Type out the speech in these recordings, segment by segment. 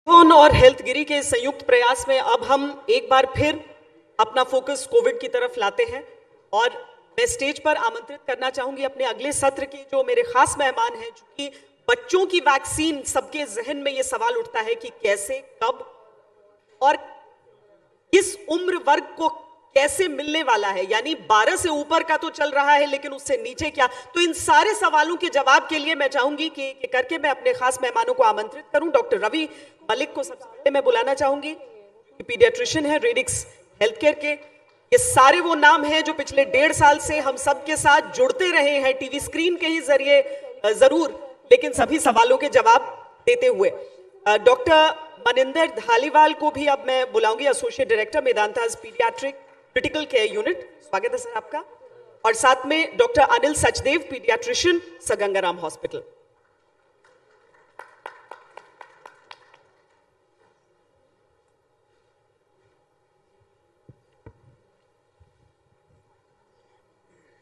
Phone और हेल्थगिरी के संयुक्त प्रयास में अब हम एक बार फिर अपना फोकस कोविड की तरफ लाते हैं और मैं स्टेज पर आमंत्रित करना चाहूंगी अपने अगले सत्र के जो मेरे खास मेहमान हैं। चूंकि बच्चों की वैक्सीन, सबके जहन में ये सवाल उठता है कि कैसे, कब और किस उम्र वर्ग को कैसे मिलने वाला है। यानी 12 से ऊपर का तो चल रहा है, लेकिन उससे नीचे क्या। तो इन सारे सवालों के जवाब के लिए मैं चाहूंगी कि करके मैं अपने खास मेहमानों को आमंत्रित करूं। डॉक्टर रवि मलिक को सबसे पहले मैं बुलाना चाहूंगी, पीडियाट्रिशियन है रेडिक्स हेल्थ केयर के। ये सारे वो नाम हैं जो पिछले 1.5 साल से हम सबके साथ जुड़ते रहे हैं, टीवी स्क्रीन के ही जरिए जरूर, लेकिन सभी सवालों के जवाब देते हुए। डॉक्टर मनिंदर धालीवाल को भी अब मैं बुलाऊंगी, associate director Medanta's paediatric critical care unit. स्वागत है सर आपका। और साथ में doctor Anil Sachdev, paediatrician, sir Ganga Ram hospital.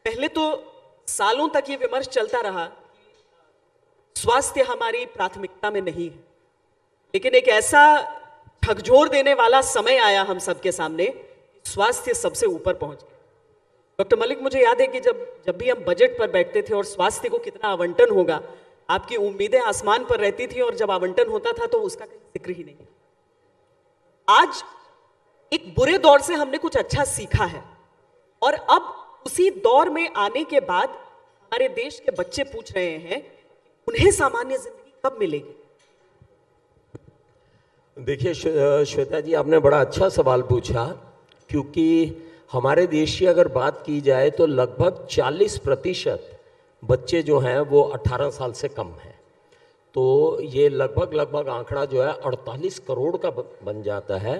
पहले तो सालों तक ये विमर्श चलता रहा, स्वास्थ्य हमारी प्राथमिकता में नहीं है, लेकिन एक ऐसा झकझोर देने वाला समय आया हम सबके सामने, स्वास्थ्य सबसे ऊपर पहुंच गया। डॉक्टर मलिक, मुझे याद है कि जब भी हम बजट पर बैठते थे और स्वास्थ्य को कितना आवंटन होगा, आपकी उम्मीदें आसमान पर रहती थी और जब आवंटन होता था तो उसका कहीं जिक्र ही नहीं। आज एक बुरे दौर से हमने कुछ अच्छा सीखा है और अब उसी दौर में आने के बाद हमारे देश के बच्चे पूछ रहे हैं उन्हें सामान्य जिंदगी कब मिलेगी। देखिए श्वेता जी, आपने बड़ा अच्छा सवाल पूछा, क्योंकि हमारे देश की अगर बात की जाए तो लगभग 40% बच्चे जो हैं वो 18 साल से कम हैं। तो ये लगभग आंकड़ा जो है 48 करोड़ का बन जाता है।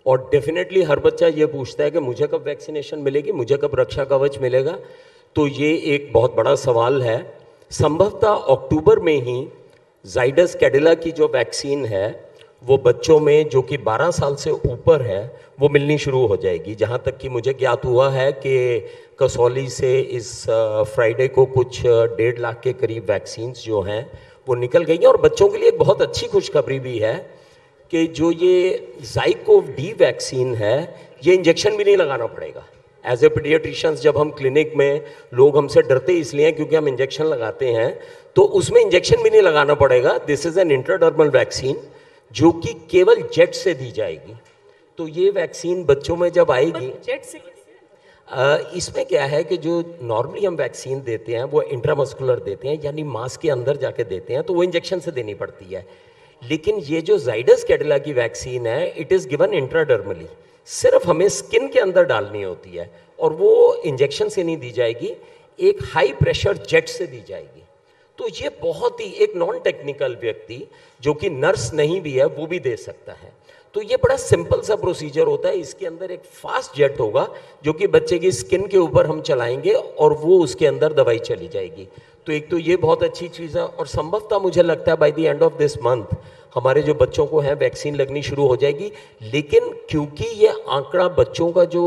और डेफिनेटली हर बच्चा ये पूछता है कि मुझे कब वैक्सीनेशन मिलेगी, मुझे कब रक्षा कवच मिलेगा। तो ये एक बहुत बड़ा सवाल है। संभवतः अक्टूबर में ही जाइडस कैडिला की जो वैक्सीन है वो बच्चों में जो कि 12 साल से ऊपर है वो मिलनी शुरू हो जाएगी। जहाँ तक कि मुझे ज्ञात हुआ है कि कसौली से इस फ्राइडे को कुछ 1.5 लाख के करीब वैक्सीन्स जो हैं वो निकल गई हैं। और बच्चों के लिए एक बहुत अच्छी खुशखबरी भी है कि जो ये ज़ाइकोव-डी वैक्सीन है ये इंजेक्शन भी नहीं लगाना पड़ेगा। एज ए पीडियाट्रिशियंस जब हम क्लिनिक में, लोग हमसे डरते इसलिए हैं क्योंकि हम इंजेक्शन लगाते हैं, तो उसमें इंजेक्शन भी नहीं लगाना पड़ेगा। This is an intradermal vaccine जो कि केवल जेट से दी जाएगी। तो ये वैक्सीन बच्चों में जब आएगी, जेट से इसमें क्या है कि जो नॉर्मली हम वैक्सीन देते हैं वो इंट्रामस्कुलर देते हैं, यानी मांस के अंदर जाके देते हैं, तो वो इंजेक्शन से देनी पड़ती है। लेकिन ये जो जाइडस कैडिला की वैक्सीन है, इट इज़ गिवन इंट्राडर्मली, सिर्फ हमें स्किन के अंदर डालनी होती है और वो इंजेक्शन से नहीं दी जाएगी, एक हाई प्रेशर जेट से दी जाएगी। तो ये बहुत ही, एक नॉन टेक्निकल व्यक्ति जो कि नर्स नहीं भी है वो भी दे सकता है। तो ये बड़ा सिंपल सा प्रोसीजर होता है। इसके अंदर एक फास्ट जेट होगा जो कि बच्चे की स्किन के ऊपर हम चलाएंगे और वो उसके अंदर दवाई चली जाएगी। तो एक तो ये बहुत अच्छी चीज़ है और संभवतः मुझे लगता है by the end of this month हमारे जो बच्चों को है वैक्सीन लगनी शुरू हो जाएगी। लेकिन क्योंकि ये आंकड़ा बच्चों का जो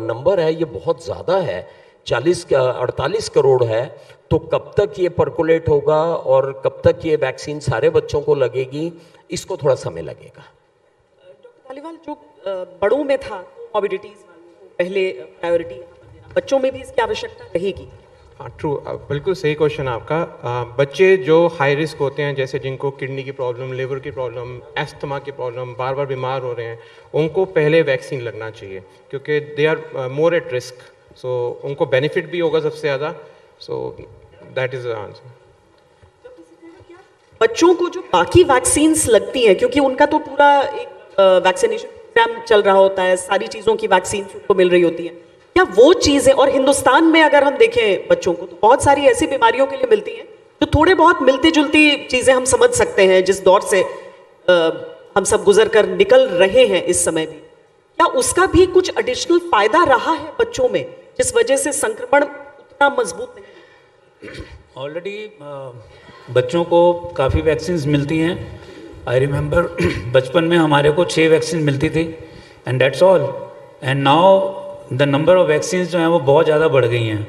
नंबर है ये बहुत ज़्यादा है, 48 करोड़ है, तो कब तक ये पर्कुलेट होगा और कब तक ये वैक्सीन सारे बच्चों को लगेगी, इसको थोड़ा समय लगेगा। डॉक्टर धालीवाल, जो बड़ों में था मॉर्बिडिटीज पहले प्रायोरिटी, बच्चों में भी इसकी आवश्यकता रहेगी? हाँ, ट्रू, बिल्कुल सही क्वेश्चन आपका। बच्चे जो हाई रिस्क होते हैं, जैसे जिनको किडनी की प्रॉब्लम, लिवर की प्रॉब्लम, एस्थमा की प्रॉब्लम, बार बार बीमार हो रहे हैं, उनको पहले वैक्सीन लगना चाहिए क्योंकि they are more at risk. So उनको बेनिफिट भी होगा सबसे ज़्यादा। So that is the answer. बच्चों को जो बाकी वैक्सीन्स लगती हैं, क्योंकि उनका तो पूरा एक वैक्सीनेशन प्रोग्राम चल रहा होता है, सारी चीज़ों की वैक्सीन उनको मिल रही होती हैं, क्या वो चीज़ें, और हिंदुस्तान में अगर हम देखें बच्चों को तो बहुत सारी ऐसी बीमारियों के लिए मिलती हैं जो थोड़े बहुत मिलती जुलती चीज़ें हम समझ सकते हैं जिस दौर से हम सब गुजर कर निकल रहे हैं इस समय भी, क्या उसका भी कुछ एडिशनल फायदा रहा है बच्चों में जिस वजह से संक्रमण उतना मजबूत नहीं? ऑलरेडी बच्चों को काफ़ी वैक्सीन्स मिलती हैं। आई रिमेंबर बचपन में हमारे को 6 वैक्सीन मिलती थी and that's all. And now the number of vaccines जो हैं वो बहुत ज़्यादा बढ़ गई हैं।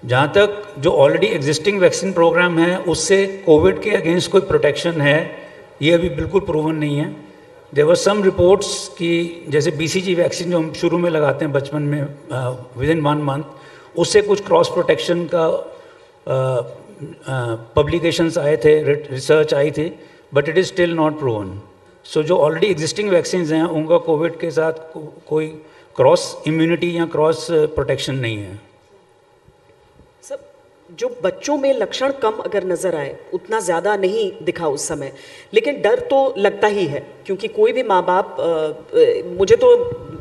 जहाँ तक जो ऑलरेडी एग्जिस्टिंग वैक्सीन प्रोग्राम है उससे कोविड के अगेंस्ट कोई प्रोटेक्शन है ये अभी बिल्कुल प्रूवन नहीं है। देयर वर सम रिपोर्ट्स कि जैसे BCG वैक्सीन जो हम शुरू में लगाते हैं बचपन में विद इन 1 मंथ, उससे कुछ क्रॉस प्रोटेक्शन का पब्लिकेशंस आए थे, रिसर्च आई थी, but it is still not proven. So जो ऑलरेडी एग्जिस्टिंग वैक्सीन्स हैं उनका कोविड के साथ कोई क्रॉस इम्यूनिटी या क्रॉस प्रोटेक्शन नहीं है। सब जो बच्चों में लक्षण कम अगर नजर आए, उतना ज़्यादा नहीं दिखा उस समय, लेकिन डर तो लगता ही है, क्योंकि कोई भी माँ बाप, मुझे तो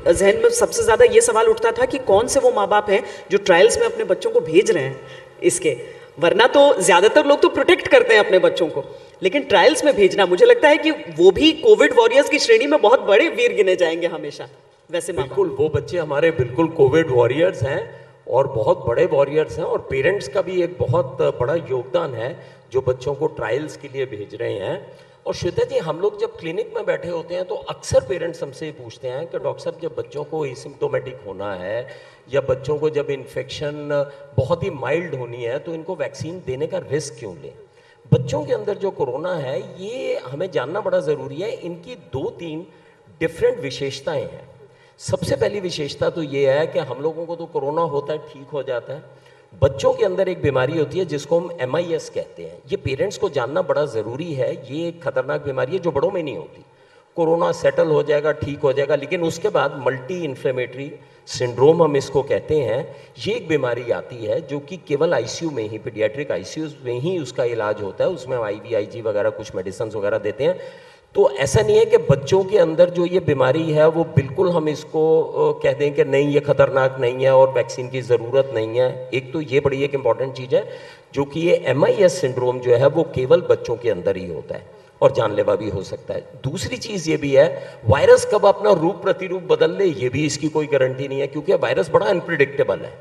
जहन में सबसे ज़्यादा ये सवाल उठता था कि कौन से वो माँ बाप हैं जो ट्रायल्स में अपने बच्चों को भेज रहे हैं इसके, वरना तो ज़्यादातर लोग तो प्रोटेक्ट करते हैं अपने बच्चों को, लेकिन ट्रायल्स में भेजना, मुझे लगता है कि वो भी कोविड वॉरियर्स की श्रेणी में बहुत बड़े वीर गिने जाएंगे हमेशा। वैसे बिल्कुल वो बच्चे हमारे बिल्कुल कोविड वॉरियर्स हैं और बहुत बड़े वॉरियर्स हैं, और पेरेंट्स का भी एक बहुत बड़ा योगदान है जो बच्चों को ट्रायल्स के लिए भेज रहे हैं। और श्वेता जी, हम लोग जब क्लिनिक में बैठे होते हैं तो अक्सर पेरेंट्स हमसे पूछते हैं कि डॉक्टर साहब, जब बच्चों को एसिम्प्टोमेटिक होना है या बच्चों को जब इन्फेक्शन बहुत ही माइल्ड होनी है तो इनको वैक्सीन देने का रिस्क क्यों लें। बच्चों के अंदर जो कोरोना है ये हमें जानना बड़ा ज़रूरी है। इनकी 2-3 डिफरेंट विशेषताएं हैं। सबसे पहली विशेषता तो ये है कि हम लोगों को तो कोरोना होता है, ठीक हो जाता है। बच्चों के अंदर एक बीमारी होती है जिसको हम MIS कहते हैं। ये पेरेंट्स को जानना बड़ा ज़रूरी है। ये एक खतरनाक बीमारी है जो बड़ों में नहीं होती। कोरोना सेटल हो जाएगा, ठीक हो जाएगा, लेकिन उसके बाद मल्टी इन्फ्लेमेटरी सिंड्रोम हम इसको कहते हैं। ये एक बीमारी आती है जो कि केवल ICU में ही, पीडियाट्रिक ICU में ही उसका इलाज होता है। उसमें IVIG वगैरह कुछ मेडिसिन वगैरह देते हैं। तो ऐसा नहीं है कि बच्चों के अंदर जो ये बीमारी है वो बिल्कुल हम इसको कह दें कि नहीं ये खतरनाक नहीं है और वैक्सीन की ज़रूरत नहीं है। एक तो ये बड़ी एक इम्पॉर्टेंट चीज़ है जो कि ये MIS सिंड्रोम जो है वो केवल बच्चों के अंदर ही होता है और जानलेवा भी हो सकता है। दूसरी चीज़ ये भी है, वायरस कब अपना रूप प्रतिरूप बदल ले ये भी इसकी कोई गारंटी नहीं है, क्योंकि वायरस बड़ा अनप्रिडिक्टेबल है।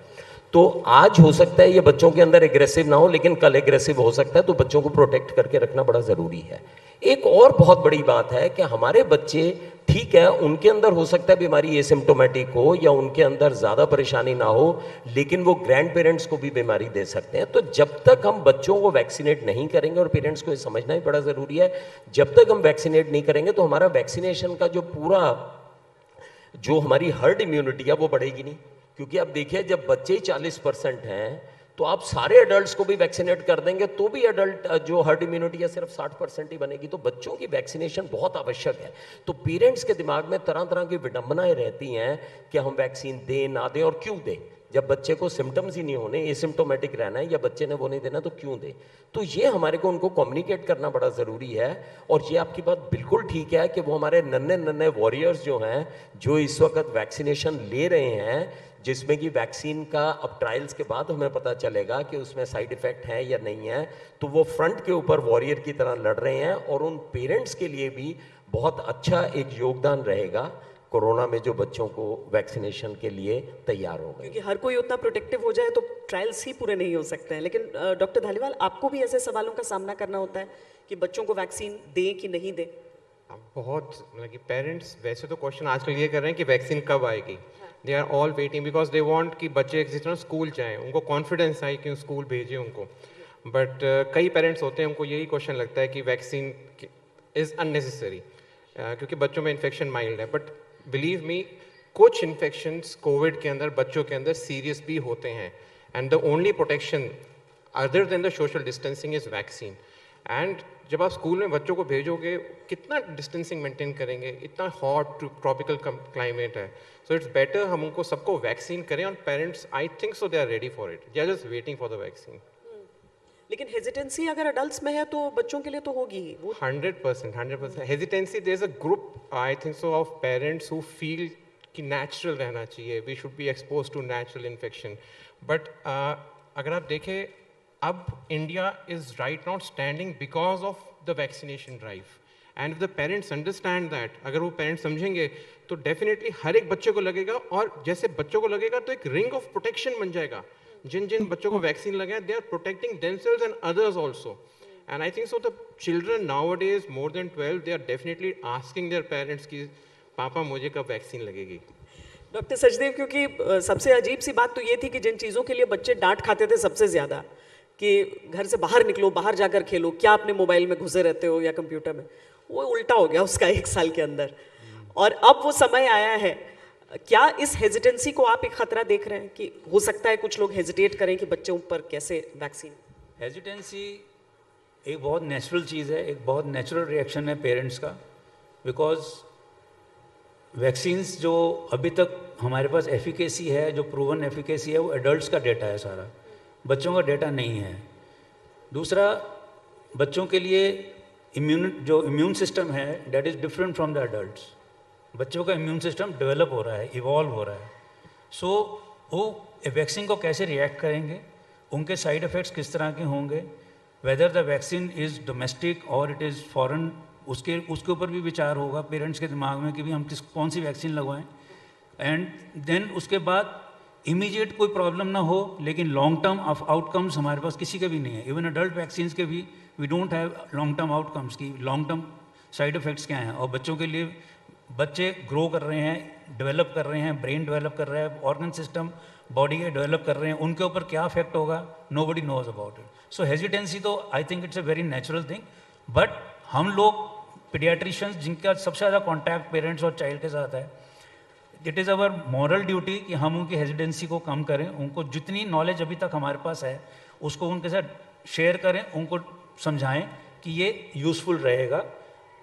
तो आज हो सकता है ये बच्चों के अंदर एग्रेसिव ना हो, लेकिन कल एग्रेसिव हो सकता है। तो बच्चों को प्रोटेक्ट करके रखना बड़ा ज़रूरी है। एक और बहुत बड़ी बात है कि हमारे बच्चे ठीक है, उनके अंदर हो सकता है बीमारी एसिम्प्टोमेटिक हो या उनके अंदर ज़्यादा परेशानी ना हो, लेकिन वो ग्रैंड पेरेंट्स को भी बीमारी दे सकते हैं। तो जब तक हम बच्चों को वैक्सीनेट नहीं करेंगे, और पेरेंट्स को ये समझना ही बड़ा ज़रूरी है, जब तक हम वैक्सीनेट नहीं करेंगे तो हमारा वैक्सीनेशन का जो हमारी हर्ड इम्यूनिटी है वो बढ़ेगी नहीं। क्योंकि आप देखिए, जब बच्चे ही 40% हैं तो आप सारे एडल्ट्स को भी वैक्सीनेट कर देंगे तो भी एडल्ट जो हर्ड इम्यूनिटी है सिर्फ 60% ही बनेगी। तो बच्चों की वैक्सीनेशन बहुत आवश्यक है। तो पेरेंट्स के दिमाग में तरह तरह की विडंबनाएं रहती हैं कि हम वैक्सीन दें ना दें, और क्यों दें जब बच्चे को सिम्टम्स ही नहीं होने, एसिम्प्टोमेटिक रहना है, या बच्चे ने वो नहीं देना तो क्यों दें। तो ये हमारे को उनको कम्युनिकेट करना बड़ा ज़रूरी है। और ये आपकी बात बिल्कुल ठीक है कि वो हमारे नन्हे नन्हे वॉरियर्स जो हैं, जो इस वक्त वैक्सीनेशन ले रहे हैं, जिसमें कि वैक्सीन का अब ट्रायल्स के बाद हमें पता चलेगा कि उसमें साइड इफ़ेक्ट है या नहीं है, तो वो फ्रंट के ऊपर वॉरियर की तरह लड़ रहे हैं। और उन पेरेंट्स के लिए भी बहुत अच्छा एक योगदान रहेगा कोरोना में जो बच्चों को वैक्सीनेशन के लिए तैयार हो गए। क्योंकि हर कोई उतना प्रोटेक्टिव हो जाए तो ट्रायल्स ही पूरे नहीं हो सकते हैं। लेकिन डॉक्टर धालीवाल, आपको भी ऐसे सवालों का सामना करना होता है कि बच्चों को वैक्सीन दें कि नहीं दें? बहुत मतलब कि पेरेंट्स वैसे तो क्वेश्चन आजकल ये कर रहे हैं कि वैक्सीन कब आएगी। They are all waiting because they want कि बच्चे जिस तरह स्कूल जाएं, उनको कॉन्फिडेंस आए कि स्कूल भेजें उनको। बट कई पेरेंट्स होते हैं, उनको यही क्वेश्चन लगता है कि वैक्सीन इज़ अननेसेसरी क्योंकि बच्चों में इन्फेक्शन माइल्ड है। बट बिलीव मी, कुछ इन्फेक्शंस कोविड के अंदर बच्चों के अंदर सीरियस भी होते हैं, and the only protection other than the social distancing is vaccine. And जब आप स्कूल में बच्चों को भेजोगे, कितना डिस्टेंसिंग मेंटेन करेंगे, इतना हॉट ट्रॉपिकल क्लाइमेट है। सो इट्स बेटर हम उनको सबको वैक्सीन करें, और parents I think so they are ready for it, they are just waiting for the vaccine. लेकिन हेजिटेंसी अगर अडल्ट्स में है तो बच्चों के लिए तो होगी ही। 100% hesitancy, there is a group I think so of parents who feel कि नेचुरल रहना चाहिए, we should be exposed to natural infection. But अगर आप देखें, अब India is right now standing because of the vaccination drive, and if the parents understand that, अगर वो parents समझेंगे तो डेफिनेटली हर एक बच्चे को लगेगा, और जैसे बच्चों को लगेगा तो एक रिंग ऑफ प्रोटेक्शन बन जाएगा। जिन जिन बच्चों को वैक्सीन लगा है, they are protecting themselves and others also. And I think so the children nowadays more than 12 they are definitely asking their parents कि पापा मुझे कब वैक्सीन लगेगी। डॉक्टर सचदेव, क्योंकि सबसे अजीब सी बात तो ये थी कि जिन चीज़ों के लिए बच्चे डांट खाते थे सबसे ज़्यादा, कि घर से बाहर निकलो, बाहर जाकर खेलो, क्या अपने मोबाइल में घुसे रहते हो या कंप्यूटर में, वो उल्टा हो गया उसका 1 साल के अंदर। और अब वो समय आया है, क्या इस हेजिटेंसी को आप एक खतरा देख रहे हैं कि हो सकता है कुछ लोग हेजिटेट करें कि बच्चों पर कैसे वैक्सीन? हेजिटेंसी एक बहुत नेचुरल चीज़ है, एक बहुत नेचुरल रिएक्शन है पेरेंट्स का, बिकॉज वैक्सीन्स जो अभी तक हमारे पास एफिकेसी है, जो प्रूवन एफिकेसी है, वो एडल्ट्स का डेटा है सारा, बच्चों का डेटा नहीं है। दूसरा, बच्चों के लिए इम्यून सिस्टम है that is different from the adults. बच्चों का इम्यून सिस्टम डेवलप हो रहा है, इवॉल्व हो रहा है। सो वो वैक्सीन को कैसे रिएक्ट करेंगे, उनके साइड इफ़ेक्ट्स किस तरह के होंगे, whether the vaccine is domestic और इट इज़ फॉरेन, उसके ऊपर भी विचार होगा पेरेंट्स के दिमाग में कि भी हम कौन सी वैक्सीन लगवाएं। एंड देन उसके बाद इमीडिएट कोई प्रॉब्लम ना हो, लेकिन लॉन्ग टर्म आउटकम्स हमारे पास किसी के भी नहीं है। इवन अडल्ट वैक्सीन्स के भी we don't have long term outcomes की लॉन्ग टर्म साइड इफ़ेक्ट्स क्या हैं। और बच्चों के लिए, बच्चे ग्रो कर रहे हैं, डेवलप कर रहे हैं, ब्रेन डेवलप कर रहा है, ऑर्गन सिस्टम बॉडी के डेवलप कर रहे हैं, उनके ऊपर क्या इफेक्ट होगा, nobody knows about it. So hesitancy तो I think it's a very natural thing, but हम लोग पीडियाट्रिशियंस जिनका सबसे ज़्यादा कॉन्टैक्ट पेरेंट्स और चाइल्ड के साथ है, it is our moral duty कि हम उनकी हेजिटेंसी को कम करें, उनको जितनी नॉलेज अभी तक हमारे पास है उसको उनके साथ शेयर करें, उनको समझाएं कि ये यूज़फुल रहेगा।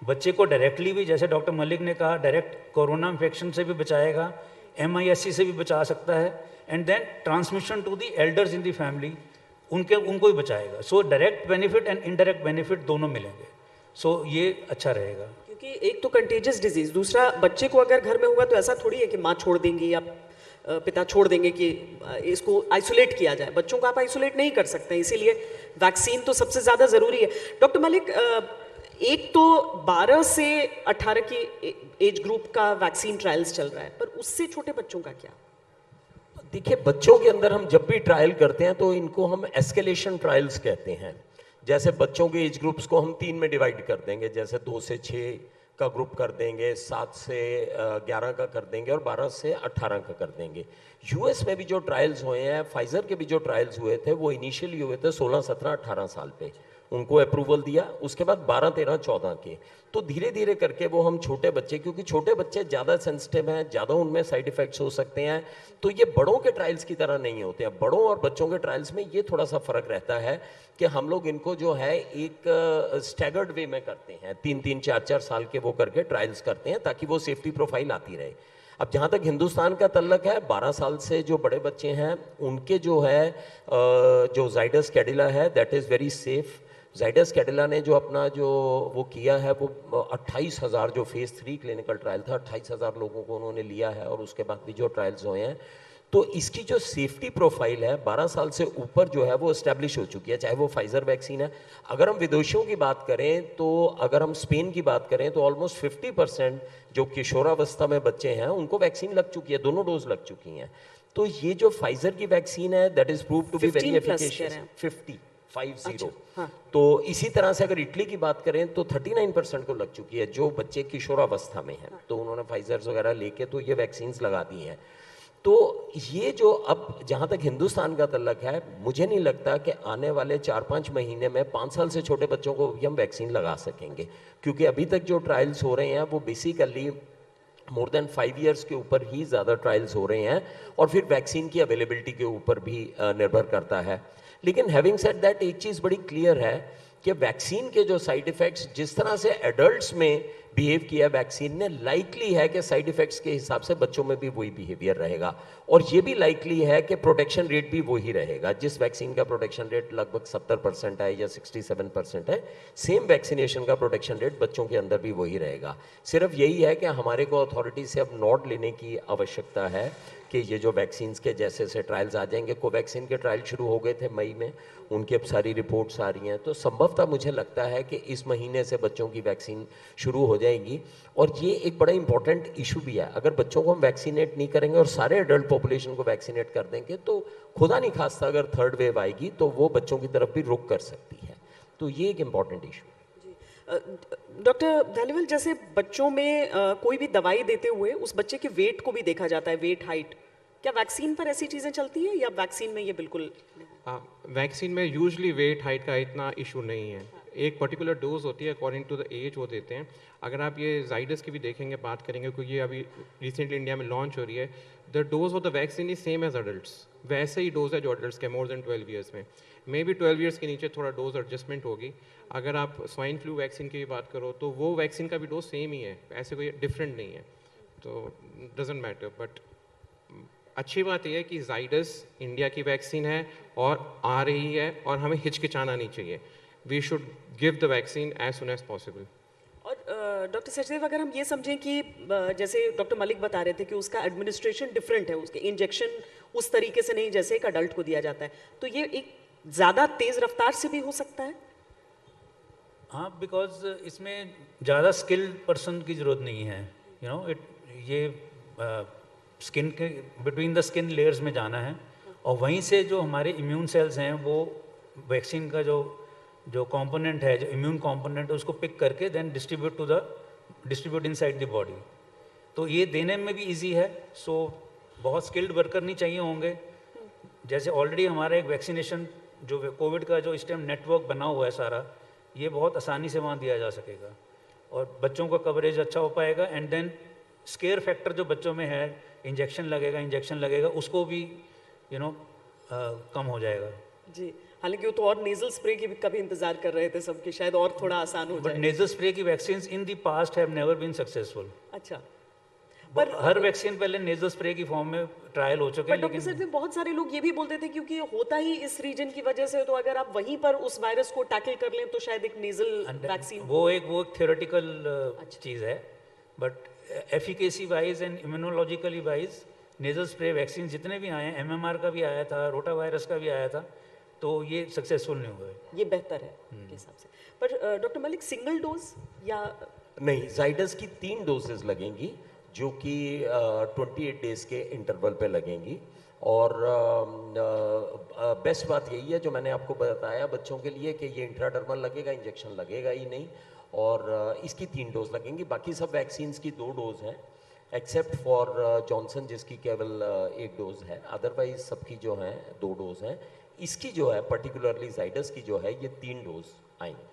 बच्चे को डायरेक्टली भी, जैसे डॉक्टर मलिक ने कहा, डायरेक्ट कोरोना इन्फेक्शन से भी बचाएगा, MIS-C से भी बचा सकता है, and then transmission to the elders in the family, उनको भी बचाएगा। So direct benefit and indirect benefit दोनों मिलेंगे। सो ये अच्छा रहेगा, क्योंकि एक तो कंटेजियस डिजीज, दूसरा बच्चे को अगर घर में हुआ तो ऐसा थोड़ी है कि माँ छोड़ देंगी या पिता छोड़ देंगे कि इसको आइसोलेट किया जाए। बच्चों को आप आइसोलेट नहीं कर सकते, इसीलिए वैक्सीन तो सबसे ज़्यादा ज़रूरी है। डॉक्टर मलिक, एक तो 12 से 18 की एज ग्रुप का वैक्सीन ट्रायल्स चल रहा है, पर उससे छोटे बच्चों का क्या? देखिए, बच्चों के अंदर हम जब भी ट्रायल करते हैं तो इनको हम एस्केलेशन ट्रायल्स कहते हैं। जैसे बच्चों के एज ग्रुप्स को हम 3 में डिवाइड कर देंगे, जैसे 2 से 6 का ग्रुप कर देंगे, 7 से 11 का कर देंगे और 12 से 18 का कर देंगे। यूएस में भी जो ट्रायल्स हुए हैं, फाइजर के भी जो ट्रायल्स हुए थे, वो इनिशियली हुए थे 16, 17, 18 साल पे, उनको अप्रूवल दिया। उसके बाद 12, 13, 14 के, तो धीरे धीरे करके वो हम छोटे बच्चे, क्योंकि छोटे बच्चे ज़्यादा सेंसिटिव हैं, ज़्यादा उनमें साइड इफ़ेक्ट्स हो सकते हैं, तो ये बड़ों के ट्रायल्स की तरह नहीं होते हैं। बड़ों और बच्चों के ट्रायल्स में ये थोड़ा सा फ़र्क रहता है कि हम लोग इनको जो है एक स्टैगर्ड वे में करते हैं, 3-3, 4-4 साल के वो करके ट्रायल्स करते हैं, ताकि वो सेफ्टी प्रोफाइल आती रहे। अब जहाँ तक हिंदुस्तान का तल्लक है, 12 साल से जो बड़े बच्चे हैं उनके जो है जो जाइडस कैडिला है, that is very safe. Zydus Cadila ने जो अपना जो वो किया है, वो 28,000 जो फेज़ 3 क्लिनिकल ट्रायल था, 28,000 लोगों को उन्होंने लिया है, और उसके बाद भी जो ट्रायल्स हुए हैं, तो इसकी जो सेफ्टी प्रोफाइल है 12 साल से ऊपर जो है वो इस्टेब्लिश हो चुकी है, चाहे वो फाइजर वैक्सीन है। अगर हम विदेशियों की बात करें, तो अगर हम स्पेन की बात करें, तो ऑलमोस्ट 50% जो किशोरावस्था में बच्चे हैं उनको वैक्सीन लग चुकी है, दोनों डोज लग चुकी हैं। तो ये जो फाइजर की वैक्सीन है, that is proved to be very efficacious. 50 हाँ। तो इसी तरह से अगर इटली की बात करें तो 39% को लग चुकी है, जो बच्चे किशोरावस्था में हैं। तो उन्होंने फाइजर्स वगैरह लेके तो ये वैक्सीन्स लगा दी हैं। तो ये जो अब जहाँ तक हिंदुस्तान का तल्लक है, मुझे नहीं लगता कि आने वाले 4-5 महीने में 5 साल से छोटे बच्चों को भी हम वैक्सीन लगा सकेंगे, क्योंकि अभी तक जो ट्रायल्स हो रहे हैं वो बेसिकली मोर देन 5 इयर्स के ऊपर ही ज़्यादा ट्रायल्स हो रहे हैं, और फिर वैक्सीन की अवेलेबिलिटी के ऊपर भी निर्भर करता है। लेकिन हैविंग सेड दैट, एक चीज़ बड़ी क्लियर है कि वैक्सीन के जो साइड इफ़ेक्ट्स जिस तरह से एडल्ट्स में बिहेव किया वैक्सीन ने, लाइकली है कि साइड इफ़ेक्ट्स के हिसाब से बच्चों में भी वही बिहेवियर रहेगा, और ये भी लाइकली है कि प्रोटेक्शन रेट भी वही रहेगा। जिस वैक्सीन का प्रोटेक्शन रेट लगभग 70% है या 67% है, सेम वैक्सीनेशन का प्रोटेक्शन रेट बच्चों के अंदर भी वही रहेगा। सिर्फ यही है कि हमारे को अथॉरिटी से अब नोट लेने की आवश्यकता है कि ये जो वैक्सीन्स के जैसे से ट्रायल्स आ जाएंगे, कोवैक्सीन के ट्रायल शुरू हो गए थे मई में, उनकी अब सारी रिपोर्ट्स आ रही हैं, तो संभवतः मुझे लगता है कि इस महीने से बच्चों की वैक्सीन शुरू हो जाएगी। और ये एक बड़ा इंपॉर्टेंट इशू भी है, अगर बच्चों को हम वैक्सीनेट नहीं करेंगे और सारे एडल्ट पॉपुलेशन को वैक्सीनेट कर देंगे, तो खुदा नहीं खास्ता अगर थर्ड वेव आएगी तो वो बच्चों की तरफ भी रुख कर सकती है। तो ये एक इम्पॉर्टेंट इशू। डॉक्टर धालीवाल, जैसे बच्चों में कोई भी दवाई देते हुए उस बच्चे के वेट को भी देखा जाता है, वेट, हाइट, क्या वैक्सीन पर ऐसी चीज़ें चलती हैं या वैक्सीन में ये बिल्कुल? वैक्सीन में यूजली वेट हाइट का इतना इशू नहीं है। एक पर्टिकुलर डोज होती है, अकॉर्डिंग टू द एज वो देते हैं। अगर आप ये जाइडस की भी देखेंगे, बात करेंगे, क्योंकि ये अभी रिसेंटली इंडिया में लॉन्च हो रही है, the dose of the vaccine is same as adults. वैसे ही डोज है जो अडल्ट्स के, मोर देन 12 ईयर्स में। मे बी 12 ईयर्स के नीचे थोड़ा डोज एडजस्टमेंट होगी। अगर आप स्वाइन फ्लू वैक्सीन की बात करो तो वो वैक्सीन का भी डोज सेम ही है, ऐसे कोई डिफरेंट नहीं है, तो डजेंट मैटर। बट अच्छी बात यह है कि जाइडस इंडिया की वैक्सीन है और आ रही है, और हमें हिचकिचाना नहीं चाहिए। We should give the vaccine as soon as possible. और डॉक्टर सचदेव, अगर हम ये समझें कि जैसे डॉक्टर मलिक बता रहे थे कि उसका एडमिनिस्ट्रेशन डिफरेंट है, उसके इंजेक्शन उस तरीके से नहीं जैसे एक अडल्ट को दिया जाता है, तो ये एक ज़्यादा तेज़ रफ्तार से भी हो सकता है? हाँ, बिकॉज इसमें ज़्यादा स्किल्ड पर्सन की ज़रूरत नहीं है, यू नो इट, ये स्किन के बिटवीन द स्किन लेयर्स में जाना है, और वहीं से जो हमारे इम्यून सेल्स हैं वो वैक्सीन का जो कंपोनेंट है, जो इम्यून कंपोनेंट है, उसको पिक करके then distribute inside the body. तो ये देने में भी इजी है। सो बहुत स्किल्ड वर्कर नहीं चाहिए होंगे। जैसे ऑलरेडी हमारा एक वैक्सीनेशन जो कोविड का जो इस टाइम नेटवर्क बना हुआ है सारा, ये बहुत आसानी से वहाँ दिया जा सकेगा, और बच्चों का कवरेज अच्छा हो पाएगा। एंड देन स्केयर फैक्टर जो बच्चों में है, इंजेक्शन लगेगा, उसको भी कम हो जाएगा। जी, हालांकि वो तो और नेजल स्प्रे की भी कभी इंतजार कर रहे थे सब, कि शायद और थोड़ा आसान हो बट जाए। नेजल स्प्रे की vaccine in the past have never been successful. अच्छा, पर हर वैक्सीन पहले नेजल स्प्रे की फॉर्म में ट्रायल हो चुके पर हैं, डॉक्टर लेकिन सर बहुत सारे लोग ये भी बोलते थे क्योंकि ये होता ही इस रीजन की वजह से, तो अगर आप वहीं पर उस वायरस को टैकल कर लें तो शायद एक नेजल वैक्सीन। वो एक थियोरेटिकल चीज़ है, but efficacy wise and immunologically wise nasal spray vaccine जितने भी आए हैं, एमएमआर का भी आया था, रोटा वायरस का भी आया था, तो ये सक्सेसफुल नहीं हुए। ये बेहतर है के हिसाब से। पर डॉक्टर मलिक, सिंगल डोज या नहीं, जाइडस की 3 डोजेज लगेंगी, जो कि 28 डेज के इंटरवल पे लगेंगी। और बेस्ट बात यही है जो मैंने आपको बताया बच्चों के लिए, कि ये इंट्राडर्मल लगेगा, इंजेक्शन लगेगा ही नहीं, और इसकी 3 डोज लगेंगी। बाकी सब वैक्सीन्स की 2 डोज हैं, एक्सेप्ट फॉर जॉनसन जिसकी केवल 1 डोज है। अदरवाइज सबकी जो हैं 2 डोज हैं। इसकी जो है पर्टिकुलरली जाइडस की जो है ये 3 डोज आएंगी।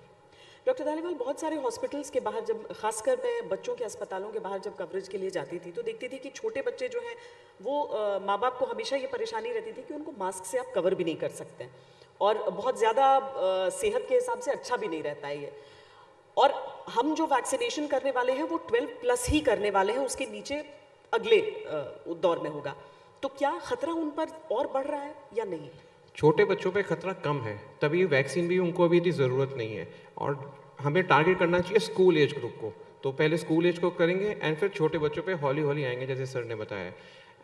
डॉक्टर धालीवाल, बहुत सारे हॉस्पिटल्स के बाहर, जब खासकर मैं बच्चों के अस्पतालों के बाहर जब कवरेज के लिए जाती थी, तो देखती थी कि छोटे बच्चे जो हैं वो माँ बाप को हमेशा ये परेशानी रहती थी कि उनको मास्क से आप कवर भी नहीं कर सकते हैं, और बहुत ज़्यादा सेहत के हिसाब से अच्छा भी नहीं रहता है ये। और हम जो वैक्सीनेशन करने वाले हैं वो 12+ ही करने वाले हैं, उसके नीचे अगले दौर में होगा। तो क्या खतरा उन पर और बढ़ रहा है या नहीं? छोटे बच्चों पे खतरा कम है, तभी वैक्सीन भी उनको अभी इतनी ज़रूरत नहीं है। और हमें टारगेट करना चाहिए स्कूल एज ग्रुप को, तो पहले स्कूल एज को करेंगे एंड फिर छोटे बच्चों पे हौली हौली आएंगे, जैसे सर ने बताया।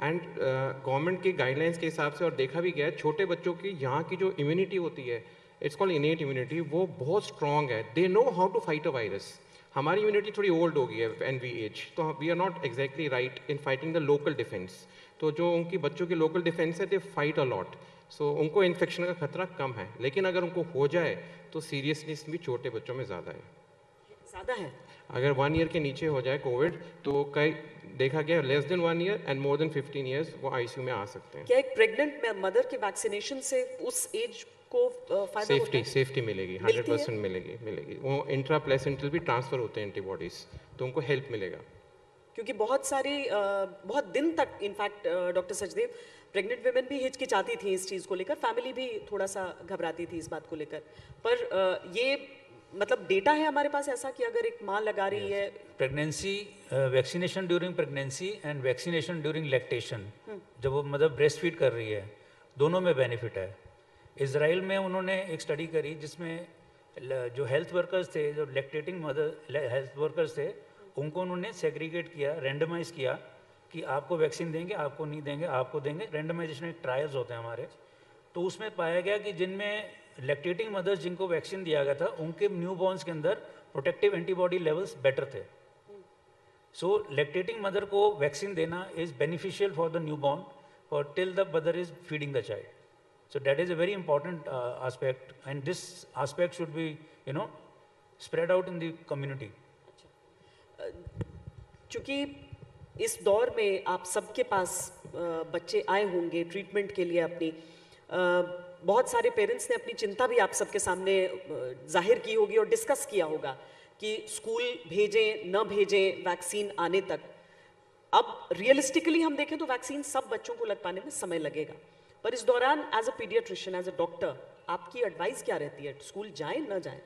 एंड गवर्नमेंट की गाइडलाइंस के हिसाब से, और देखा भी गया है, छोटे बच्चों की यहाँ की जो इम्यूनिटी होती है, इट्स कॉल्ड इनेट इम्यूनिटी, वो बहुत स्ट्रॉन्ग है। They know how to fight a virus. हमारी इम्यूनिटी थोड़ी ओल्ड हो गई है एंड वी एज, तो we are not exactly right in fighting the local defence. तो जो उनकी बच्चों की लोकल डिफेंस है, दे फाइट अ लॉट। सो उनको इन्फेक्शन का खतरा कम है, लेकिन अगर उनको हो जाए तो सीरियसनेस भी छोटे बच्चों में ज़्यादा है। ज़्यादा है? अगर 1 ईयर के नीचे हो जाए कोविड, तो कई देखा गया less than 1 year and more than 15 years वो आईसीयू में आ सकते हैं। क्या एक प्रेग्नेंट मदर के वैक्सीनेशन से उस एज को फायदा होता है? सेफ्टी मिलेगी, मिलती 100% मिलेगी। वो इंट्रा प्लेसेंटल भी ट्रांसफर होते हैं एंटीबॉडीज, तो उनको हेल्प मिलेगा। क्योंकि बहुत सारी बहुत दिन तक in fact doctor Sachdev, pregnant women भी हिचकिचाती थी इस चीज़ को लेकर, फैमिली भी थोड़ा सा घबराती थी इस बात को लेकर। पर ये मतलब डेटा है हमारे पास ऐसा कि अगर एक माँ लगा रही है pregnancy, vaccination during pregnancy and vaccination during lactation, जब वो मदर ब्रेस्ट फीड कर रही है, दोनों में बेनिफिट है। इजराइल में उन्होंने एक स्टडी करी जिसमें जो हेल्थ वर्कर्स थे, जो लैक्टेटिंग मदर हेल्थ वर्कर्स थे, उनको उन्होंने सेग्रीगेट किया, रैंडमाइज किया कि आपको वैक्सीन देंगे, आपको नहीं देंगे, आपको देंगे। रैंडमाइजेशन ट्रायल्स होते हैं हमारे, तो उसमें पाया गया कि जिनमें लैक्टेटिंग मदर्स जिनको वैक्सीन दिया गया था, उनके न्यूबॉर्न्स के अंदर प्रोटेक्टिव एंटीबॉडी लेवल्स बेटर थे। सो लैक्टेटिंग मदर को वैक्सीन देना is beneficial for the newborn for till the mother is feeding the child. So that is a very important aspect, and this aspect should be, spread out in the community. चूँकि इस दौर में आप सबके पास बच्चे आए होंगे ट्रीटमेंट के लिए अपनी, बहुत सारे पेरेंट्स ने अपनी चिंता भी आप सबके सामने जाहिर की होगी और डिस्कस किया होगा कि स्कूल भेजें न भेजें वैक्सीन आने तक। अब रियलिस्टिकली हम देखें तो वैक्सीन सब बच्चों को लग पाने में समय लगेगा, पर इस दौरान as a paediatrician, as a doctor, आपकी एडवाइस क्या रहती है? स्कूल जाएं न जाएं?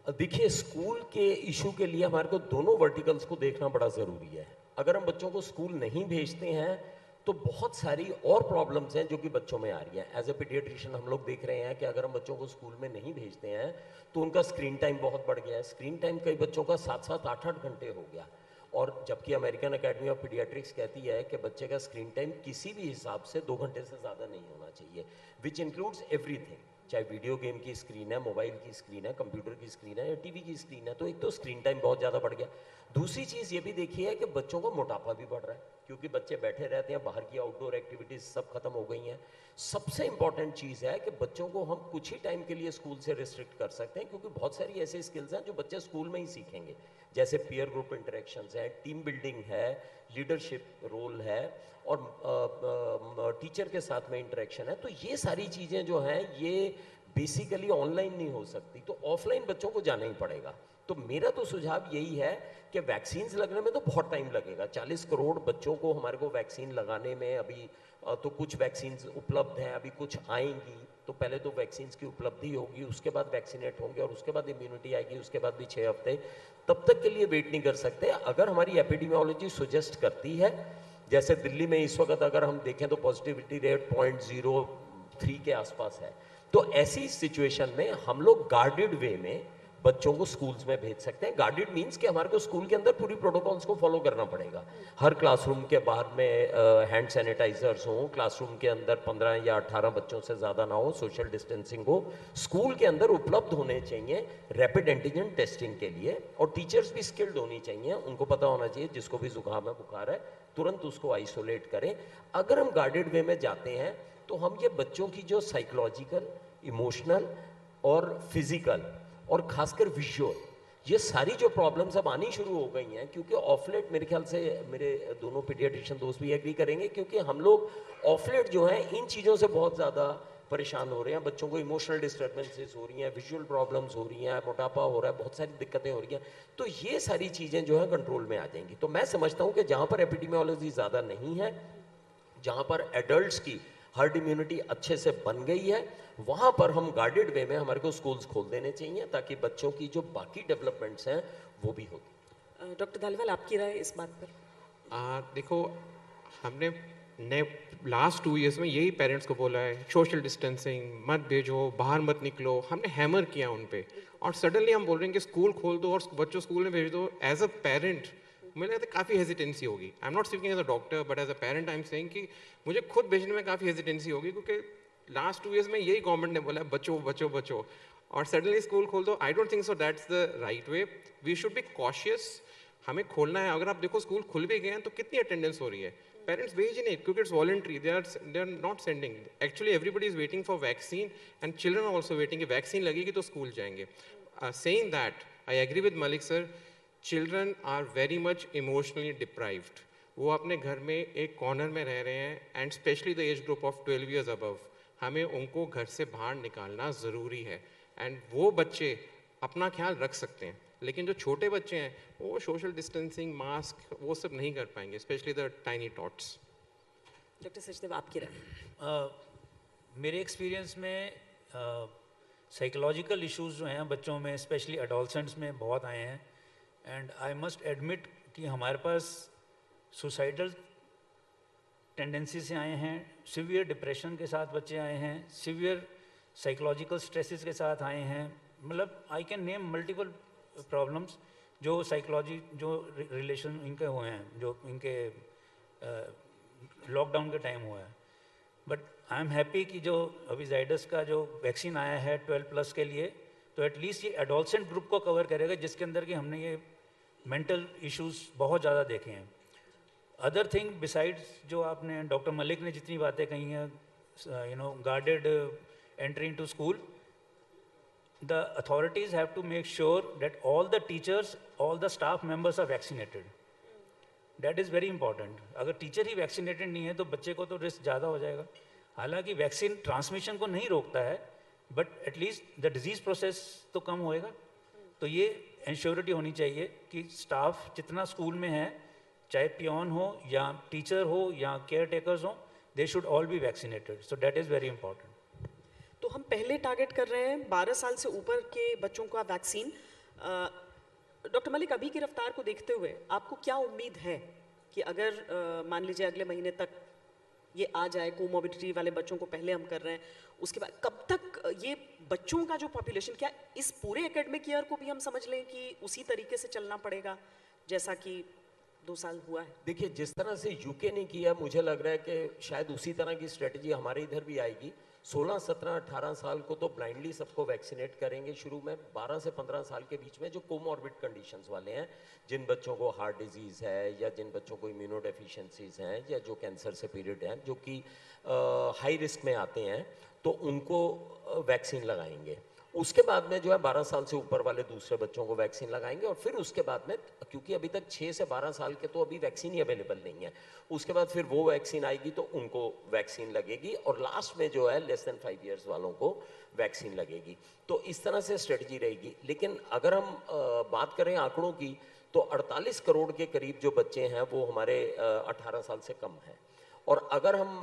देखिए, स्कूल के इशू के लिए हमारे को दोनों वर्टिकल्स को देखना बड़ा ज़रूरी है। अगर हम बच्चों को स्कूल नहीं भेजते हैं तो बहुत सारी और प्रॉब्लम्स हैं जो कि बच्चों में आ रही हैं। एज ए पीडियाट्रिशियन हम लोग देख रहे हैं कि अगर हम बच्चों को स्कूल में नहीं भेजते हैं तो उनका स्क्रीन टाइम बहुत बढ़ गया है। स्क्रीन टाइम कई बच्चों का 7-7, 8-8 घंटे हो गया, और जबकि अमेरिकन अकेडमी ऑफ पीडियाट्रिक्स कहती है कि बच्चे का स्क्रीन टाइम किसी भी हिसाब से 2 घंटे से ज़्यादा नहीं होना चाहिए, विच इंक्लूड्स एवरीथिंग, चाहे वीडियो गेम की स्क्रीन है, मोबाइल की स्क्रीन है, कंप्यूटर की स्क्रीन है या टीवी की स्क्रीन है। तो एक तो स्क्रीन टाइम बहुत ज़्यादा बढ़ गया। दूसरी चीज़ ये भी देखी है कि बच्चों का मोटापा भी बढ़ रहा है, क्योंकि बच्चे बैठे रहते हैं, बाहर की आउटडोर एक्टिविटीज़ सब खत्म हो गई हैं। सबसे इंपॉर्टेंट चीज़ है कि बच्चों को हम कुछ ही टाइम के लिए स्कूल से रिस्ट्रिक्ट कर सकते हैं, क्योंकि बहुत सारी ऐसे स्किल्स हैं जो बच्चे स्कूल में ही सीखेंगे, जैसे पीयर ग्रुप इंटरेक्शंस है, टीम बिल्डिंग है, लीडरशिप रोल है, और टीचर के साथ में इंटरेक्शन है। तो ये सारी चीज़ें जो हैं ये बेसिकली ऑनलाइन नहीं हो सकती, तो ऑफलाइन बच्चों को जाना ही पड़ेगा। तो मेरा तो सुझाव यही है कि वैक्सीन्स लगने में तो बहुत टाइम लगेगा। 40 करोड़ बच्चों को हमारे को वैक्सीन लगाने में अभी तो कुछ वैक्सीन्स उपलब्ध हैं, अभी कुछ आएंगी। तो पहले तो वैक्सीन्स की उपलब्धि होगी, उसके बाद वैक्सीनेट होंगे, और उसके बाद इम्यूनिटी आएगी, उसके बाद भी 6 हफ्ते। तब तक के लिए वेट नहीं कर सकते। अगर हमारी एपिडेमियोलॉजी सुजेस्ट करती है, जैसे दिल्ली में इस वक्त अगर हम देखें तो पॉजिटिविटी रेट 0.03 के आसपास है, तो ऐसी सिचुएशन में हम लोग गार्डेड वे में बच्चों को स्कूल्स में भेज सकते हैं। गार्डेड मींस कि हमारे को स्कूल के अंदर पूरी प्रोटोकॉल्स को फॉलो करना पड़ेगा। हर क्लासरूम के बाहर में हैंड सैनिटाइजर्स हों, क्लासरूम के अंदर 15 या 18 बच्चों से ज़्यादा ना हो, सोशल डिस्टेंसिंग हो, स्कूल के अंदर उपलब्ध होने चाहिए रैपिड एंटीजन टेस्टिंग के लिए, और टीचर्स भी स्किल्ड होनी चाहिए। उनको पता होना चाहिए जिसको भी जुकाम है, बुखार है, तुरंत उसको आइसोलेट करें। अगर हम गार्डेड वे में जाते हैं तो हम ये बच्चों की जो साइकोलॉजिकल, इमोशनल और फिजिकल और खासकर विजुअल, ये सारी जो प्रॉब्लम्स अब आनी शुरू हो गई हैं, क्योंकि ऑफलेट मेरे ख्याल से मेरे दोनों पीडियाट्रिशियन दोस्त भी एग्री करेंगे, क्योंकि हम लोग ऑफलेट जो हैं इन चीज़ों से बहुत ज़्यादा परेशान हो रहे हैं। बच्चों को इमोशनल डिस्टर्बेंसेस हो रही हैं, विजुअल प्रॉब्लम्स हो रही हैं, मोटापा हो रहा है, बहुत सारी दिक्कतें हो रही हैं। तो ये सारी चीज़ें जो है कंट्रोल में आ जाएंगी। तो मैं समझता हूँ कि जहाँ पर एपिडेमियोलॉजी ज़्यादा नहीं है, जहाँ पर एडल्ट्स की हर्ड इम्यूनिटी अच्छे से बन गई है, वहाँ पर हम गार्डेड वे में हमारे को स्कूल्स खोल देने चाहिए, ताकि बच्चों की जो बाकी डेवलपमेंट्स हैं वो भी होती। डॉक्टर धालीवाल, आपकी राय इस बात पर? देखो, हमने लास्ट 2 ईयर्स में यही पेरेंट्स को बोला है, सोशल डिस्टेंसिंग मत भेजो, बाहर मत निकलो, हमने हैमर किया उन पे, और सडनली हम बोल रहे हैं कि स्कूल खोल दो और बच्चों स्कूल में भेज दो। एज अ पेरेंट मुझे लगता है काफ़ी हेजिटेंसी होगी। I am not speaking as a doctor, but as a parent I am saying कि मुझे खुद भेजने में काफ़ी हेजिटेंसी होगी, क्योंकि लास्ट 2 ईयर्स में यही गवर्नमेंट ने बोला है बचो बचो बचो, और सडनली स्कूल खोल दो। I don't think so that's the right way. We should be cautious. हमें खोलना है। अगर आप देखो स्कूल खुल भी गए हैं तो कितनी अटेंडेंस हो रही है, पेरेंट्स भेज ही नहीं, क्योंकि it's voluntary, they are not sending. Actually everybody is waiting for vaccine and children are also waiting कि वैक्सीन लगेगी तो स्कूल जाएंगे। Saying that, I agree with Malik sir, children are very much emotionally deprived. वो अपने घर में एक corner में रह रहे हैं, and specially the age group of 12 years above, हमें उनको घर से बाहर निकालना ज़रूरी है। एंड वो बच्चे अपना ख्याल रख सकते हैं, लेकिन जो छोटे बच्चे हैं वो सोशल डिस्टेंसिंग, मास्क, वो सब नहीं कर पाएंगे, specially the tiny tots. Doctor Sachdev, आपकी राय? मेरे एक्सपीरियंस में साइकोलॉजिकल इश्यूज जो हैं बच्चों में, स्पेशली एडोलसेंट्स में बहुत आए हैं। एंड आई मस्ट एडमिट कि हमारे पास सुसाइडल टेंडेंसी से आए हैं, सीवियर डिप्रेशन के साथ बच्चे आए हैं, सीवियर साइकोलॉजिकल स्ट्रेसेस के साथ आए हैं। मतलब I can name multiple problems जो साइकोलॉजी, जो रिलेशन इनके हुए हैं, जो इनके लॉकडाउन के टाइम हुआ है। बट आई एम हैप्पी कि जो अभी जाइडस का जो वैक्सीन आया है 12+ के लिए, तो एटलीस्ट ये एडोलसेंट ग्रुप को कवर करेगा, जिसके अंदर कि हमने ये मेंटल इश्यूज बहुत ज़्यादा देखे हैं। अदर थिंग बिसाइड्स, जो आपने डॉक्टर मलिक ने जितनी बातें कही हैं, guarded entry into school, the authorities have to make sure that all the teachers, all the staff members are vaccinated. That is very important. अगर टीचर ही वैक्सीनेटेड नहीं है तो बच्चे को तो रिस्क ज़्यादा हो जाएगा। हालांकि वैक्सीन ट्रांसमिशन को नहीं रोकता है, but at least the disease process तो कम होएगा। तो ये इंश्योरिटी होनी चाहिए कि स्टाफ जितना स्कूल में है, चाहे पियोन हो या टीचर हो या केयर टेकर्स हो, they should all B vaccinated. So that is very important. तो हम पहले टारगेट कर रहे हैं 12 साल से ऊपर के बच्चों का वैक्सीन। डॉक्टर मलिक, अभी की रफ्तार को देखते हुए आपको क्या उम्मीद है कि अगर मान लीजिए अगले महीने तक ये आ जाए, कोमोबिडिटी वाले बच्चों को पहले हम कर रहे हैं, उसके बाद कब तक ये बच्चों का जो पॉपुलेशन, क्या इस पूरे एकेडमिक ईयर को भी हम समझ लें कि उसी तरीके से चलना पड़ेगा जैसा कि 2 साल हुआ है? देखिए, जिस तरह से यूके ने किया, मुझे लग रहा है कि शायद उसी तरह की स्ट्रेटजी हमारे इधर भी आएगी। 16, 17, 18 साल को तो ब्लाइंडली सबको वैक्सीनेट करेंगे शुरू में। 12 से 15 साल के बीच में जो कोमॉर्बिड कंडीशंस वाले हैं, जिन बच्चों को हार्ट डिजीज़ है या जिन बच्चों को इम्यूनो डेफिशिएंसीज हैं या जो कैंसर से पीरियड हैं, जो कि हाई रिस्क में आते हैं, तो उनको वैक्सीन लगाएंगे। उसके बाद में जो है 12 साल से ऊपर वाले दूसरे बच्चों को वैक्सीन लगाएंगे। और फिर उसके बाद में, क्योंकि अभी तक 6 से 12 साल के तो अभी वैक्सीन ही अवेलेबल नहीं है, उसके बाद फिर वो वैक्सीन आएगी तो उनको वैक्सीन लगेगी। और लास्ट में जो है लेस देन 5 ईयर्स वालों को वैक्सीन लगेगी। तो इस तरह से स्ट्रेटजी रहेगी। लेकिन अगर हम बात करें आंकड़ों की, तो 48 करोड़ के करीब जो बच्चे हैं वो हमारे 18 साल से कम हैं। और अगर हम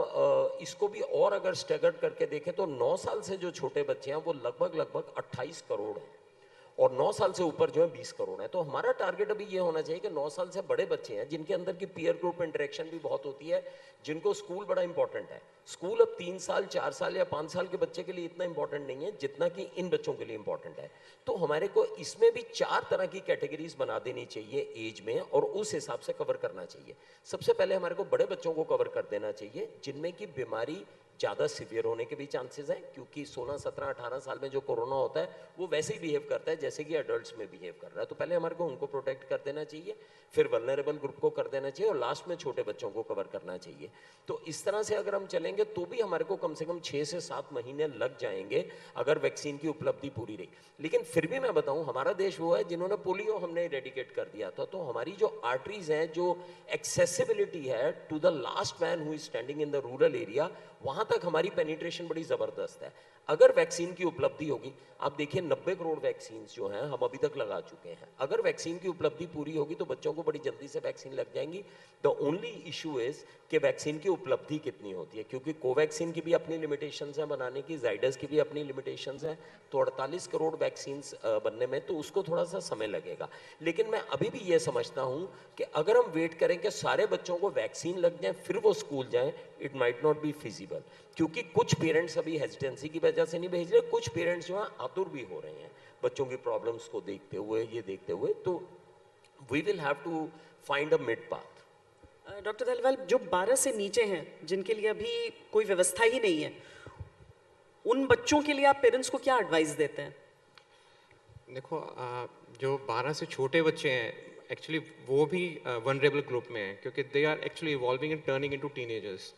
इसको भी और अगर स्टैगर्ड करके देखें तो 9 साल से जो छोटे बच्चे हैं वो लगभग 28 करोड़ हैं, और 9 साल से ऊपर जो है 20 करोड़ है। तो हमारा टारगेट अभी ये होना चाहिए कि 9 साल से बड़े बच्चे हैं जिनके अंदर की पीयर ग्रुप इंटरेक्शन भी बहुत होती है, जिनको स्कूल बड़ा इंपॉर्टेंट है। स्कूल अब 3 साल, 4 साल या 5 साल के बच्चे के लिए इतना इंपॉर्टेंट नहीं है जितना कि इन बच्चों के लिए इंपॉर्टेंट है। तो हमारे को इसमें भी 4 तरह की कैटेगरीज बना देनी चाहिए एज में, और उस हिसाब से कवर करना चाहिए। सबसे पहले हमारे को बड़े बच्चों को कवर कर देना चाहिए जिनमें की बीमारी ज़्यादा सीवियर होने के भी चांसेस हैं, क्योंकि 16, 17, 18 साल में जो कोरोना होता है वो वैसे ही बिहेव करता है जैसे कि एडल्ट्स में बिहेव कर रहा है। तो पहले हमारे को उनको प्रोटेक्ट कर देना चाहिए, फिर वल्नरेबल ग्रुप को कर देना चाहिए, और लास्ट में छोटे बच्चों को कवर करना चाहिए। तो इस तरह से अगर हम चलेंगे तो भी हमारे को कम से कम 6 से 7 महीने लग जाएंगे अगर वैक्सीन की उपलब्धि पूरी रही। लेकिन फिर भी मैं बताऊं, हमारा देश वो है जिन्होंने पोलियो हमने इरेडिकेट कर दिया था। तो हमारी जो आर्टरीज हैं, जो एक्सेसिबिलिटी है to the last man who is standing in the rural area, वहां तक हमारी पेनिट्रेशन बड़ी ज़बरदस्त है। अगर वैक्सीन की उपलब्धि होगी, आप देखिए 90 करोड़ वैक्सीन जो हैं हम अभी तक लगा चुके हैं। अगर वैक्सीन की उपलब्धि पूरी होगी तो बच्चों को बड़ी जल्दी से वैक्सीन लग जाएंगी। द ओनली इशू इज कि वैक्सीन की उपलब्धि कितनी होती है, क्योंकि कोवैक्सीन की भी अपनी लिमिटेशंस हैं बनाने की, जाइडस की भी अपनी लिमिटेशंस हैं। तो 48 करोड़ वैक्सीन बनने में तो उसको थोड़ा सा समय लगेगा। लेकिन मैं अभी भी ये समझता हूँ कि अगर हम वेट करें कि सारे बच्चों को वैक्सीन लग जाए फिर वो स्कूल जाएं, it might not be feasible. क्योंकि कुछ पेरेंट्स अभी हेजिटेंसी की वजह से नहीं भेज रहे, कुछ पेरेंट्स जो हैं आतुर भी हो रहे हैं बच्चों की प्रॉब्लम्स को देखते हुए, ये देखते हुए। तो we will have to find a mid path. Doctor Dalwal, जो 12 से नीचे हैं जिनके लिए अभी कोई व्यवस्था ही नहीं है, उन बच्चों के लिए आप पेरेंट्स को क्या एडवाइस देते हैं? देखो, जो 12 से छोटे बच्चे हैं एक्चुअली वो भी वनरेबल ग्रुप में हैं, क्योंकि they are actually evolving and turning into teenagers.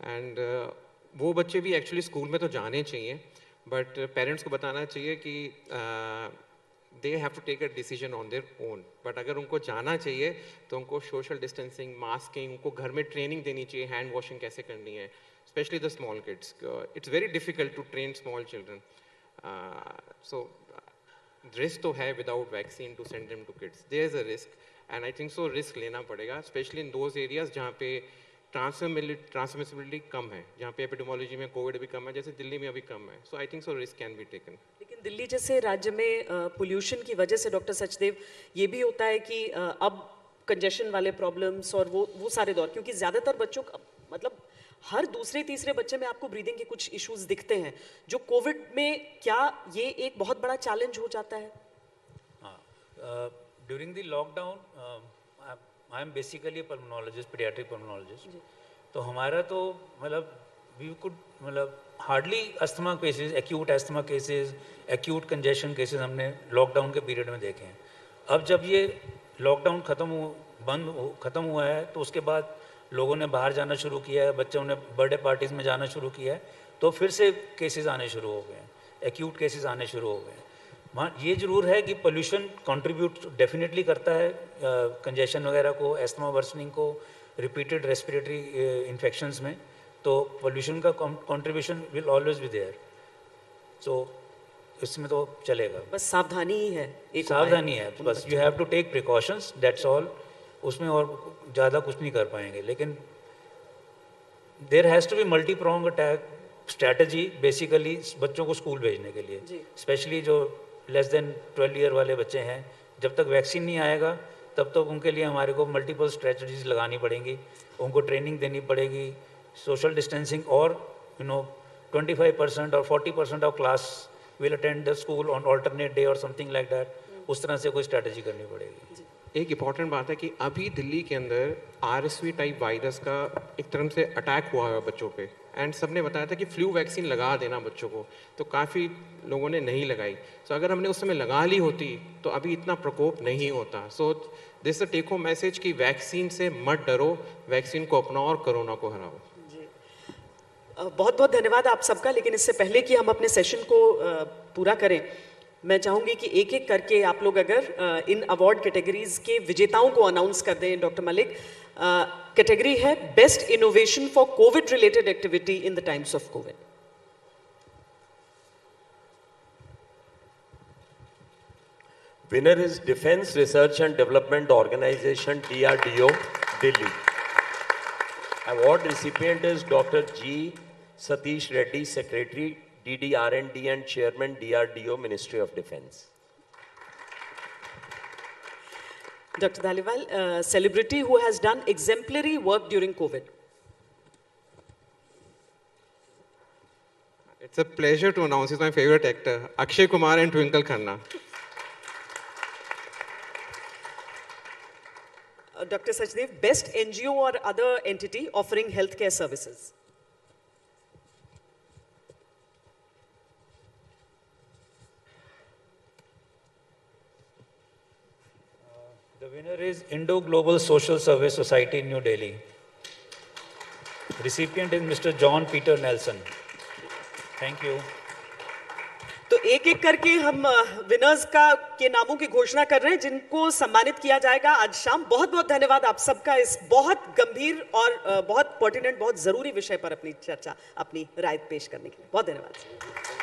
And वो बच्चे भी एक्चुअली स्कूल में तो जाने चाहिए, बट पेरेंट्स को बताना चाहिए कि they have to take a decision on their own. But अगर उनको जाना चाहिए तो उनको सोशल डिस्टेंसिंग, मास्किंग, उनको घर में ट्रेनिंग देनी चाहिए, हैंड वॉशिंग कैसे करनी है, specially the small kids. It's very difficult to train small children. So risk तो है without vaccine to send them to kids, there is a risk, and I think so risk लेना पड़ेगा, specially in those areas जहाँ पे transmissibility कम है, जहाँ पे epidemiology में कोविड भी कम है, जैसे दिल्ली में अभी कम है। So I think so risk can be taken. लेकिन दिल्ली जैसे राज्य में पोल्यूशन की वजह से डॉक्टर सचदेव, ये भी होता है कि अब कंजेशन वाले प्रॉब्लम्स और वो सारे दौर, क्योंकि ज़्यादातर बच्चों का मतलब हर दूसरे तीसरे बच्चे में आपको ब्रीदिंग के कुछ इश्यूज दिखते हैं, जो कोविड में, क्या ये एक बहुत बड़ा चैलेंज हो जाता है? हाँ, during the lockdown I am basically pulmonologist, paediatric pulmonologist. तो हमारा तो मतलब वी कुड मतलब hardly asthma cases, acute asthma cases, acute congestion cases हमने लॉकडाउन के पीरियड में देखे हैं। अब जब ये लॉकडाउन ख़त्म हुआ है तो उसके बाद लोगों ने बाहर जाना शुरू किया है, बच्चों ने बर्थडे पार्टीज़ में जाना शुरू किया है, तो फिर से केसेस आने शुरू हो गए हैं, एक्यूट केसेस आने शुरू हो गए हैं। वहाँ ये ज़रूर है कि पोल्यूशन कंट्रीब्यूट डेफिनेटली करता है कंजेशन वगैरह को, एस्थमा वर्सनिंग को, रिपीटेड रेस्पिरेटरी इन्फेक्शंस में। तो पोल्यूशन का contribution will always be there, so इसमें तो चलेगा। बस सावधानी ही है, एक सावधानी है बस, you have to take precautions, that's all. उसमें और ज़्यादा कुछ नहीं कर पाएंगे, लेकिन there has to be multi prong attack strategy basically बच्चों को स्कूल भेजने के लिए, स्पेशली जो लेस देन 12 ईयर वाले बच्चे हैं। जब तक वैक्सीन नहीं आएगा तब तक उनके लिए हमारे को मल्टीपल स्ट्रैटेजीज लगानी पड़ेंगी, उनको ट्रेनिंग देनी पड़ेगी, सोशल डिस्टेंसिंग, और 25% और 40% of class will attend the school on alternate day और समथिंग लाइक दैट। उस तरह से कोई स्ट्रैटेजी करनी पड़ेगी। एक इंपॉर्टेंट बात है कि अभी दिल्ली के अंदर RSV टाइप वायरस का एक तरह से अटैक हुआ है बच्चों पे, एंड सबने बताया था कि फ्लू वैक्सीन लगा देना बच्चों को, तो काफ़ी लोगों ने नहीं लगाई। तो अगर हमने उस समय लगा ली होती तो अभी इतना प्रकोप नहीं होता। So this a take home message कि वैक्सीन से मत डरो, वैक्सीन को अपनाओ और कोरोना को हराओ। बहुत बहुत धन्यवाद आप सबका। लेकिन इससे पहले कि हम अपने सेशन को पूरा करें, मैं चाहूंगी कि एक एक करके आप लोग अगर इन अवार्ड कैटेगरीज के विजेताओं को अनाउंस कर दें। डॉक्टर मलिक, कैटेगरी है best innovation for Covid related activity in the times of Covid. Winner is Defense Research and Development Organization, DRDO, Delhi. Award recipient is Dr. G. Satish Reddy, Secretary, DDR&D and Chairman, DRDO, Ministry of Defense. Dr. Dhaliwal, celebrity who has done exemplary work during COVID. It's a pleasure to announce, he's my favorite actor, Akshay Kumar and Twinkle Khanna. Dr. Sachdev, best NGO or other entity offering healthcare services. The winner is Indo Global Social Service Society, New Delhi. Recipient is Mr. John Peter Nelson. Thank you. तो एक एक करके हम winners के नामों की घोषणा कर रहे हैं, जिनको सम्मानित किया जाएगा आज शाम। बहुत बहुत धन्यवाद आप सबका इस बहुत गंभीर और बहुत पर्टिनेंट, बहुत जरूरी विषय पर अपनी चर्चा, अपनी राय पेश करने के लिए। बहुत धन्यवाद।